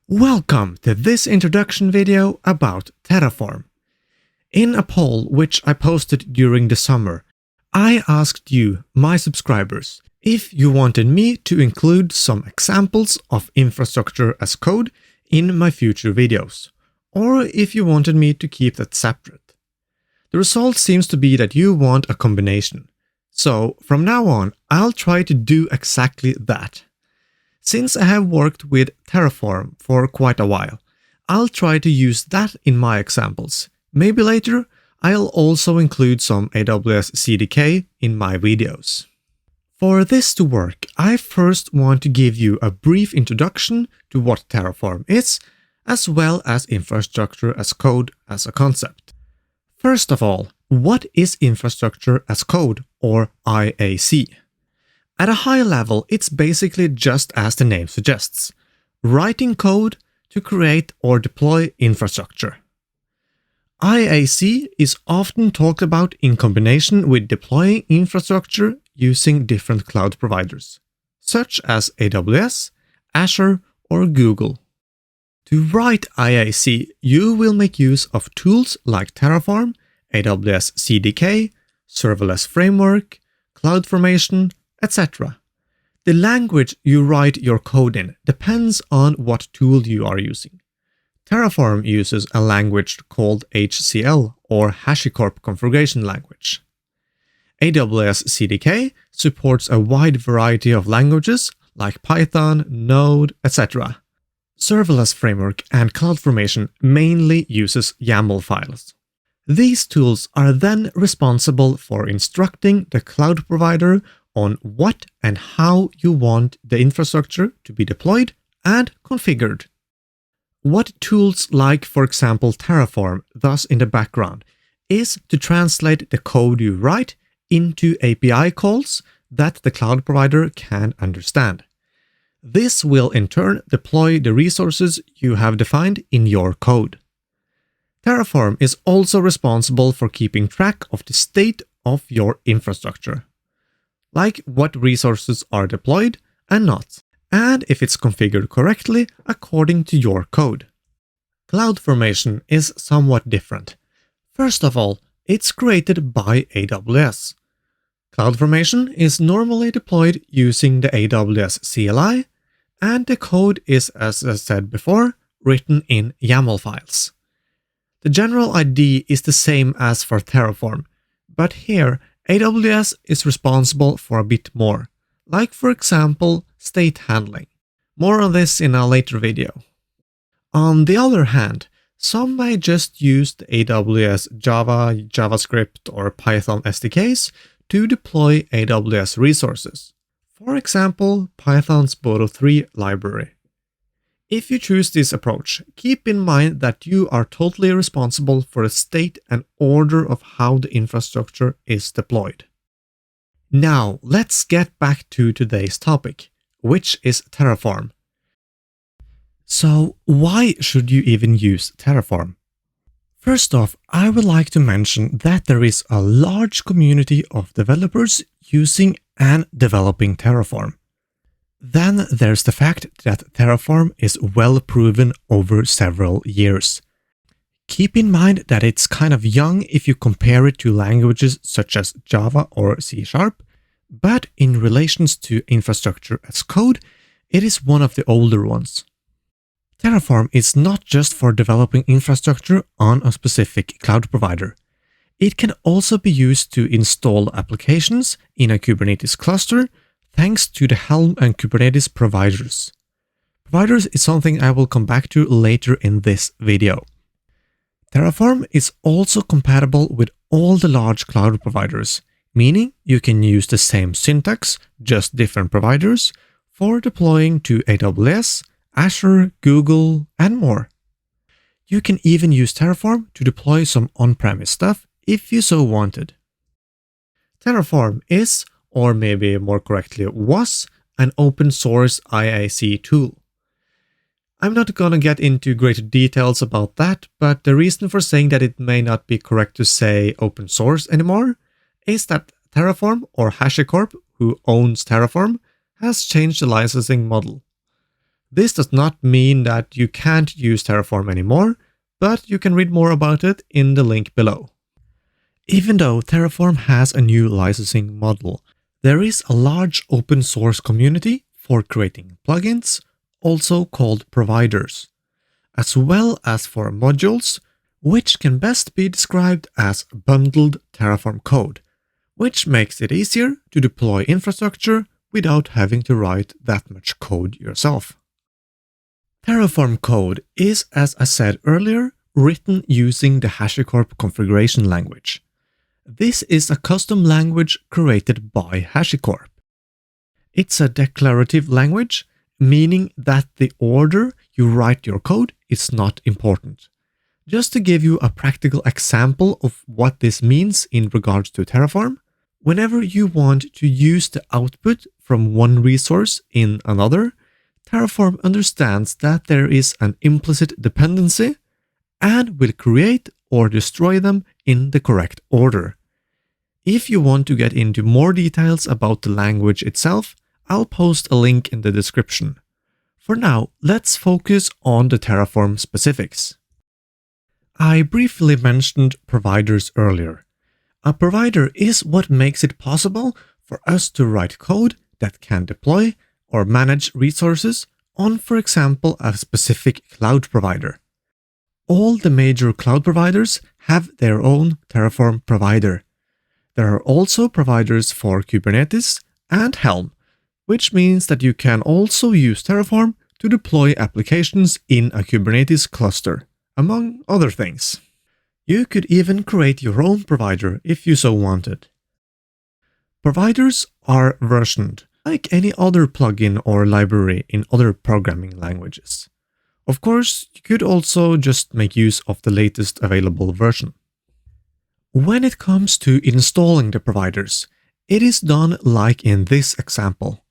Welcome to this introduction video about Terraform. In a poll which I posted during the summer, I asked you, my subscribers, if you wanted me to include some examples of infrastructure as code in my future videos, or if you wanted me to keep that separate. The result seems to be that you want a combination. So from now on, I'll try to do exactly that. Since I have worked with Terraform for quite a while, I'll try to use that in my examples. Maybe later, I'll also include some AWS CDK in my videos. For this to work, I first want to give you a brief introduction to what Terraform is, as well as infrastructure as code as a concept. First of all, what is infrastructure as code, or IaC? At a high level, it's basically just as the name suggests, writing code to create or deploy infrastructure. IaC is often talked about in combination with deploying infrastructure using different cloud providers, such as AWS, Azure, or Google. To write IaC, you will make use of tools like Terraform, AWS CDK, Serverless Framework, CloudFormation, etc. The language you write your code in depends on what tool you are using. Terraform uses a language called HCL, or HashiCorp Configuration Language. AWS CDK supports a wide variety of languages like Python, Node, etc. Serverless Framework and CloudFormation mainly uses YAML files. These tools are then responsible for instructing the cloud provider on what and how you want the infrastructure to be deployed and configured. What tools like, for example, Terraform does in the background is to translate the code you write into API calls that the cloud provider can understand. This will in turn deploy the resources you have defined in your code. Terraform is also responsible for keeping track of the state of your infrastructure, like what resources are deployed and not, and if it's configured correctly according to your code. CloudFormation is somewhat different. First of all, it's created by AWS. CloudFormation is normally deployed using the AWS CLI, and the code is, as I said before, written in YAML files. The general idea is the same as for Terraform, but here AWS is responsible for a bit more, like for example, state handling. More on this in a later video. On the other hand, some may just use the AWS Java, JavaScript, or Python SDKs to deploy AWS resources. For example, Python's Boto 3 library. If you choose this approach, keep in mind that you are totally responsible for the state and order of how the infrastructure is deployed. Now, let's get back to today's topic, which is Terraform. So, why should you even use Terraform? First off, I would like to mention that there is a large community of developers using and developing Terraform. Then there's the fact that Terraform is well proven over several years. Keep in mind that it's kind of young if you compare it to languages such as Java or C#, but in relations to infrastructure as code, it is one of the older ones. Terraform is not just for developing infrastructure on a specific cloud provider. It can also be used to install applications in a Kubernetes cluster, thanks to the Helm and Kubernetes providers. Providers is something I will come back to later in this video. Terraform is also compatible with all the large cloud providers, meaning you can use the same syntax, just different providers, for deploying to AWS, Azure, Google, and more. You can even use Terraform to deploy some on-premise stuff if you so wanted. Terraform is, or maybe more correctly was, an open source IaC tool. I'm not gonna get into greater details about that, but the reason for saying that it may not be correct to say open source anymore is that Terraform, or HashiCorp, who owns Terraform, has changed the licensing model. This does not mean that you can't use Terraform anymore, but you can read more about it in the link below. Even though Terraform has a new licensing model, there is a large open source community for creating plugins, also called providers, as well as for modules, which can best be described as bundled Terraform code, which makes it easier to deploy infrastructure without having to write that much code yourself. Terraform code is, as I said earlier, written using the HashiCorp configuration language. This is a custom language created by HashiCorp. It's a declarative language, meaning that the order you write your code is not important. Just to give you a practical example of what this means in regards to Terraform, whenever you want to use the output from one resource in another, Terraform understands that there is an implicit dependency and will create or destroy them in the correct order. If you want to get into more details about the language itself, I'll post a link in the description. For now, let's focus on the Terraform specifics. I briefly mentioned providers earlier. A provider is what makes it possible for us to write code that can deploy or manage resources on, for example, a specific cloud provider. All the major cloud providers have their own Terraform provider. There are also providers for Kubernetes and Helm, which means that you can also use Terraform to deploy applications in a Kubernetes cluster, among other things. You could even create your own provider if you so wanted. Providers are versioned, like any other plugin or library in other programming languages. Of course, you could also just make use of the latest available version. When it comes to installing the providers, it is done like in this example.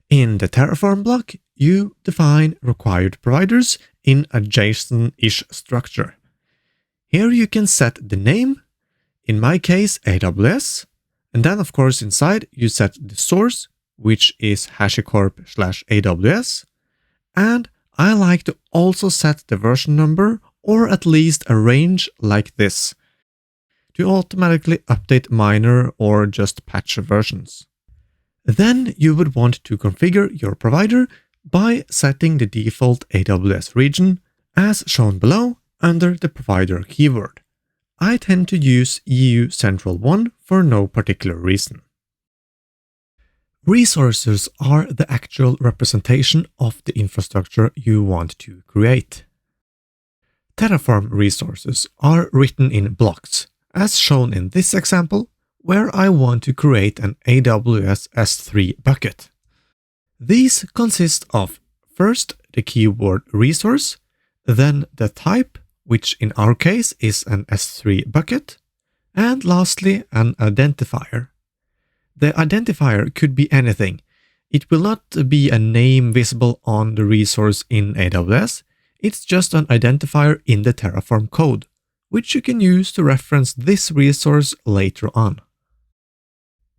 In the Terraform block, you define required providers in a JSON-ish structure. Here you can set the name, in my case AWS, and then of course inside you set the source, which is HashiCorp/AWS, and I like to also set the version number or at least a range like this, to automatically update minor or just patch versions. Then you would want to configure your provider by setting the default AWS region, as shown below under the provider keyword. I tend to use EU Central 1 for no particular reason. Resources are the actual representation of the infrastructure you want to create. Terraform resources are written in blocks, as shown in this example, where I want to create an AWS S3 bucket. These consist of first the keyword resource, then the type, which in our case is an S3 bucket, and lastly an identifier. The identifier could be anything. It will not be a name visible on the resource in AWS, it's just an identifier in the Terraform code, which you can use to reference this resource later on.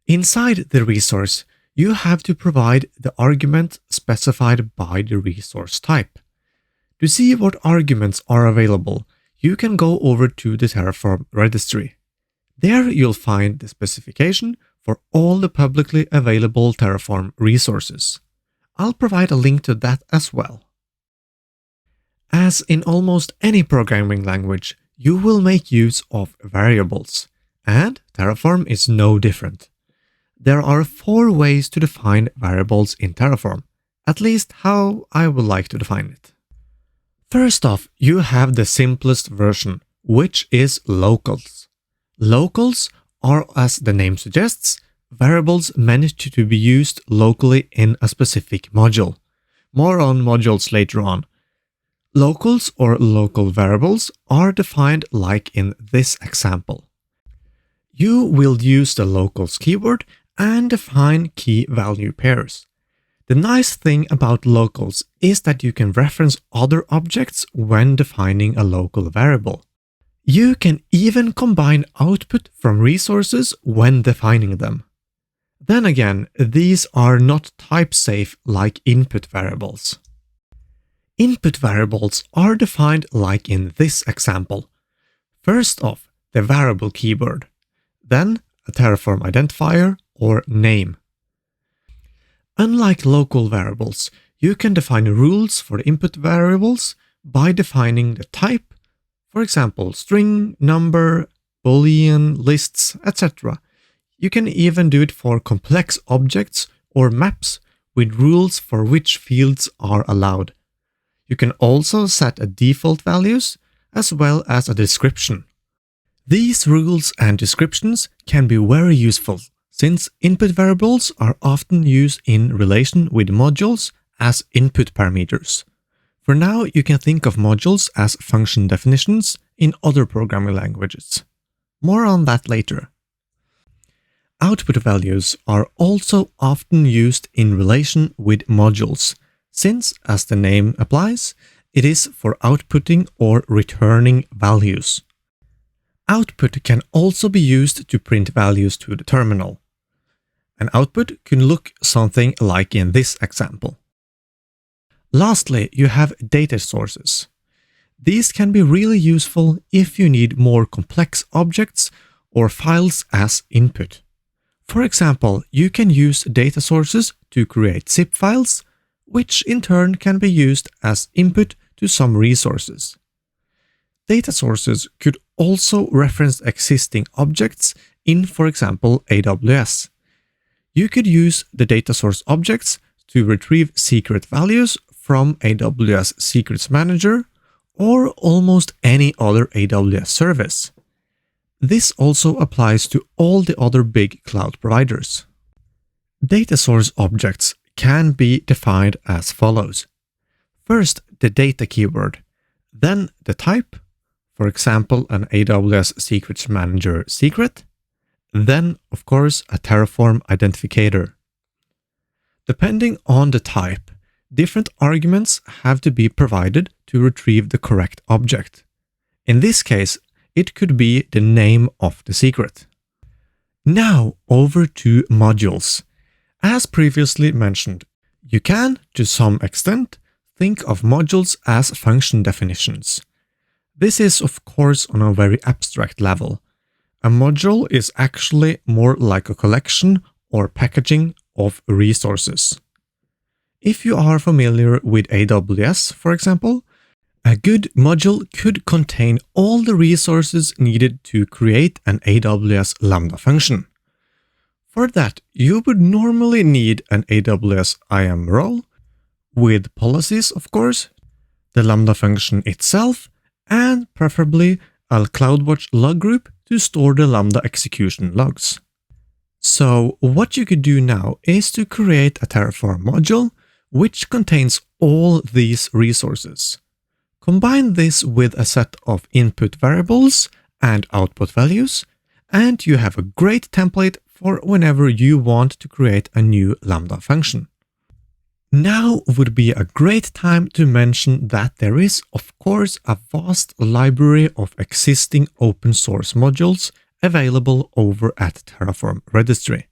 Inside the resource, you have to provide the argument specified by the resource type. To see what arguments are available, you can go over to the Terraform registry. There you'll find the specification for all the publicly available Terraform resources. I'll provide a link to that as well. As in almost any programming language, you will make use of variables, and Terraform is no different. There are 4 ways to define variables in Terraform, at least how I would like to define it. First off, you have the simplest version, which is locals. Locals are, as the name suggests, variables meant to be used locally in a specific module. More on modules later on. Locals or local variables are defined like in this example. You will use the locals keyword and define key value pairs. The nice thing about locals is that you can reference other objects when defining a local variable. You can even combine output from resources when defining them. Then again, these are not type safe like input variables. Input variables are defined like in this example. First off, the variable keyword, then a Terraform identifier or name. Unlike local variables, you can define rules for input variables by defining the type, for example, string, number, boolean, lists, etc. You can even do it for complex objects or maps with rules for which fields are allowed. You can also set a default values as well as a description. These rules and descriptions can be very useful since input variables are often used in relation with modules as input parameters. For now, you can think of modules as function definitions in other programming languages. More on that later. Output values are also often used in relation with modules, since, as the name applies, it is for outputting or returning values. Output can also be used to print values to the terminal. An output can look something like in this example. Lastly, you have data sources. These can be really useful if you need more complex objects or files as input. For example, you can use data sources to create zip files, which in turn can be used as input to some resources. Data sources could also reference existing objects in, for example, AWS. You could use the data source objects to retrieve secret values from AWS Secrets Manager or almost any other AWS service. This also applies to all the other big cloud providers. Data source objects can be defined as follows. First, the data keyword, then the type, for example, an AWS Secrets Manager secret, then, of course, a Terraform identifier. Depending on the type, different arguments have to be provided to retrieve the correct object. In this case, it could be the name of the secret. Now, over to modules. As previously mentioned, you can, to some extent, think of modules as function definitions. This is, of course, on a very abstract level. A module is actually more like a collection or packaging of resources. If you are familiar with AWS, for example, a good module could contain all the resources needed to create an AWS Lambda function. For that, you would normally need an AWS IAM role, with policies, of course, the Lambda function itself, and preferably a CloudWatch log group to store the Lambda execution logs. So what you could do now is to create a Terraform module which contains all these resources. Combine this with a set of input variables and output values, and you have a great template for whenever you want to create a new Lambda function. Now would be a great time to mention that there is, of course, a vast library of existing open source modules available over at Terraform Registry.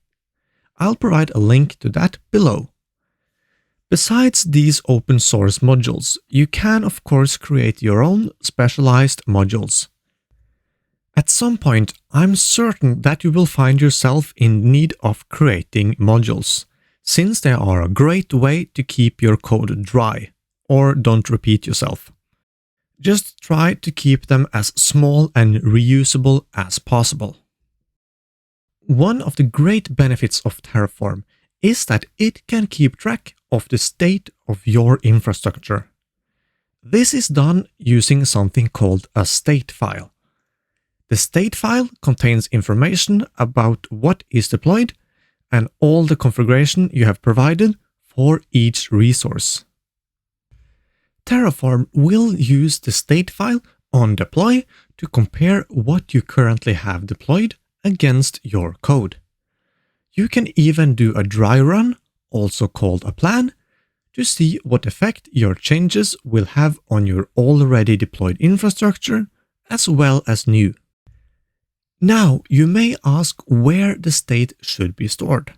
I'll provide a link to that below. Besides these open source modules, you can of course create your own specialized modules. At some point, I'm certain that you will find yourself in need of creating modules, since they are a great way to keep your code dry, or don't repeat yourself. Just try to keep them as small and reusable as possible. One of the great benefits of Terraform is that it can keep track of the state of your infrastructure. This is done using something called a state file. The state file contains information about what is deployed and all the configuration you have provided for each resource. Terraform will use the state file on deploy to compare what you currently have deployed against your code. You can even do a dry run, also called a plan, to see what effect your changes will have on your already deployed infrastructure as well as new. Now, you may ask where the state should be stored.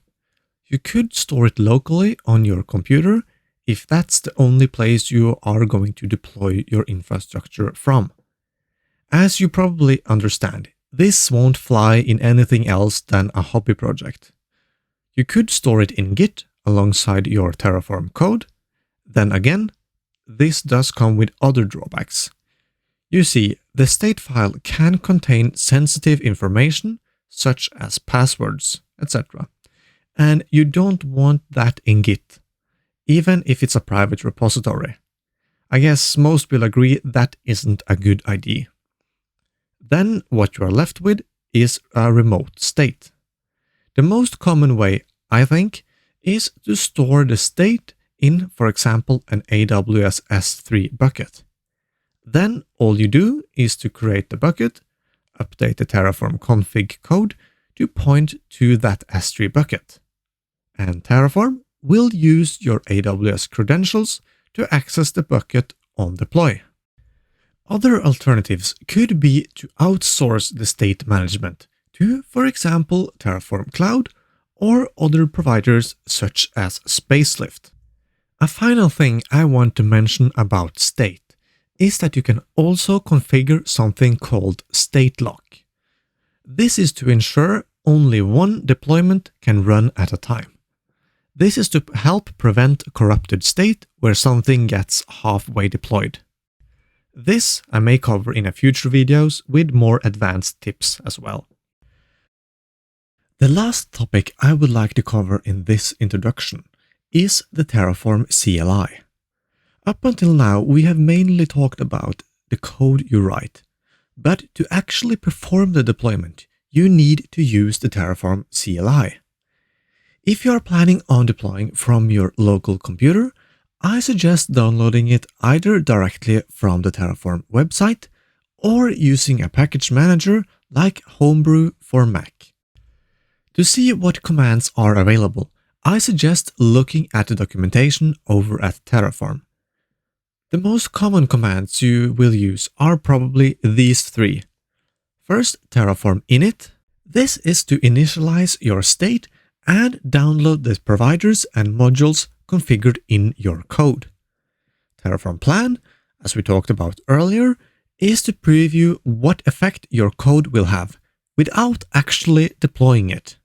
You could store it locally on your computer if that's the only place you are going to deploy your infrastructure from. As you probably understand, this won't fly in anything else than a hobby project. You could store it in Git alongside your Terraform code. Then again, this does come with other drawbacks. You see, the state file can contain sensitive information such as passwords, etc. And you don't want that in Git, even if it's a private repository. I guess most will agree that isn't a good idea. Then what you are left with is a remote state. The most common way, I think, is to store the state in, for example, an AWS S3 bucket. Then all you do is to create the bucket, update the Terraform config code to point to that S3 bucket. And Terraform will use your AWS credentials to access the bucket on deploy. Other alternatives could be to outsource the state management to, for example, Terraform Cloud or other providers such as Spacelift. A final thing I want to mention about state is that you can also configure something called state lock. This is to ensure only one deployment can run at a time. This is to help prevent corrupted state where something gets halfway deployed. This I may cover in a future videos with more advanced tips as well. The last topic I would like to cover in this introduction is the Terraform CLI. Up until now, we have mainly talked about the code you write, but to actually perform the deployment, you need to use the Terraform CLI. If you are planning on deploying from your local computer, I suggest downloading it either directly from the Terraform website or using a package manager like Homebrew for Mac. To see what commands are available, I suggest looking at the documentation over at Terraform. The most common commands you will use are probably these three. First, Terraform init. This is to initialize your state and download the providers and modules configured in your code. Terraform plan, as we talked about earlier, is to preview what effect your code will have without actually deploying it.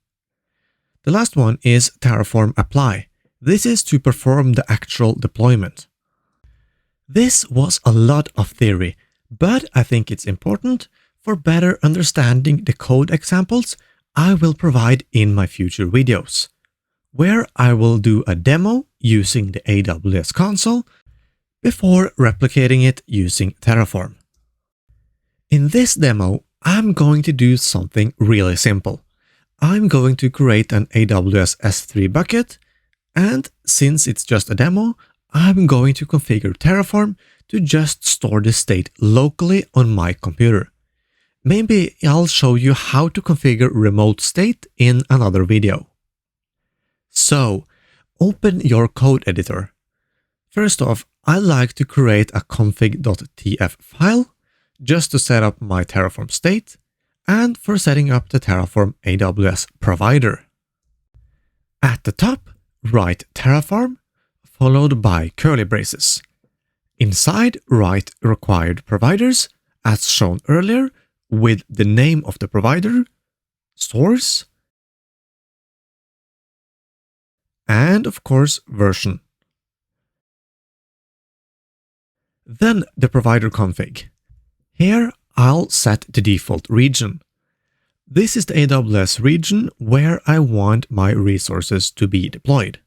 The last one is Terraform apply. This is to perform the actual deployment. This was a lot of theory, but I think it's important for better understanding the code examples I will provide in my future videos, where I will do a demo using the AWS console before replicating it using Terraform. In this demo, I'm going to do something really simple. I'm going to create an AWS S3 bucket, and since it's just a demo, I'm going to configure Terraform to just store the state locally on my computer. Maybe I'll show you how to configure remote state in another video. So, open your code editor. First off, I like to create a config.tf file just to set up my Terraform state and for setting up the Terraform AWS provider. At the top, write Terraform, followed by curly braces. Inside, write required providers, as shown earlier, with the name of the provider, source, and of course, version. Then the provider config. Here, I'll set the default region. This is the AWS region where I want my resources to be deployed.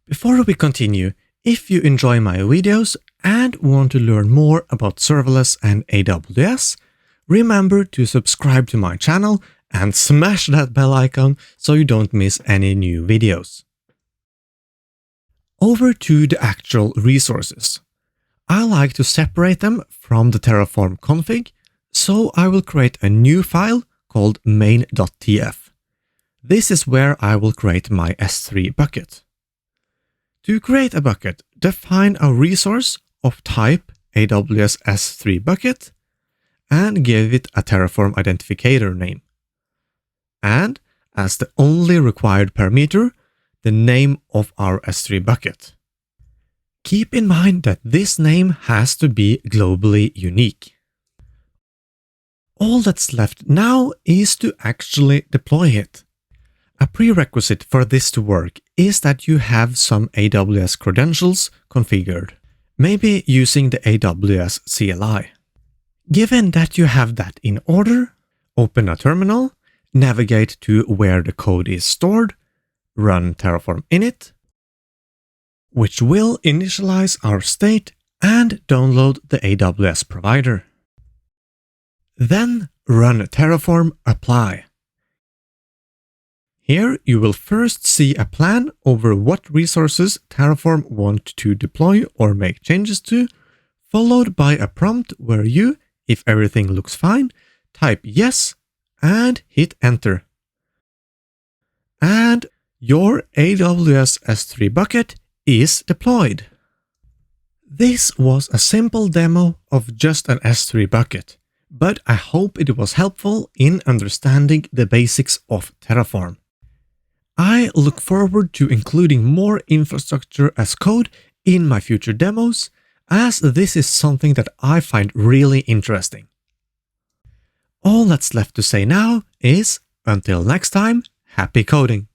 Before we continue, if you enjoy my videos and want to learn more about serverless and AWS, remember to subscribe to my channel and smash that bell icon so you don't miss any new videos. Over to the actual resources. I like to separate them from the Terraform config, so I will create a new file called main.tf. This is where I will create my S3 bucket. To create a bucket, define a resource of type AWS S3 bucket and give it a Terraform identifier name. And as the only required parameter, the name of our S3 bucket. Keep in mind that this name has to be globally unique. All that's left now is to actually deploy it. A prerequisite for this to work is that you have some AWS credentials configured, maybe using the AWS CLI. Given that you have that in order, open a terminal, navigate to where the code is stored, run Terraform init, which will initialize our state and download the AWS provider. Then run Terraform apply. Here you will first see a plan over what resources Terraform want to deploy or make changes to, followed by a prompt where you, if everything looks fine, type yes and hit enter. And your AWS S3 bucket is deployed. This was a simple demo of just an S3 bucket, but I hope it was helpful in understanding the basics of Terraform. I look forward to including more infrastructure as code in my future demos, as this is something that I find really interesting. All that's left to say now is, until next time, happy coding!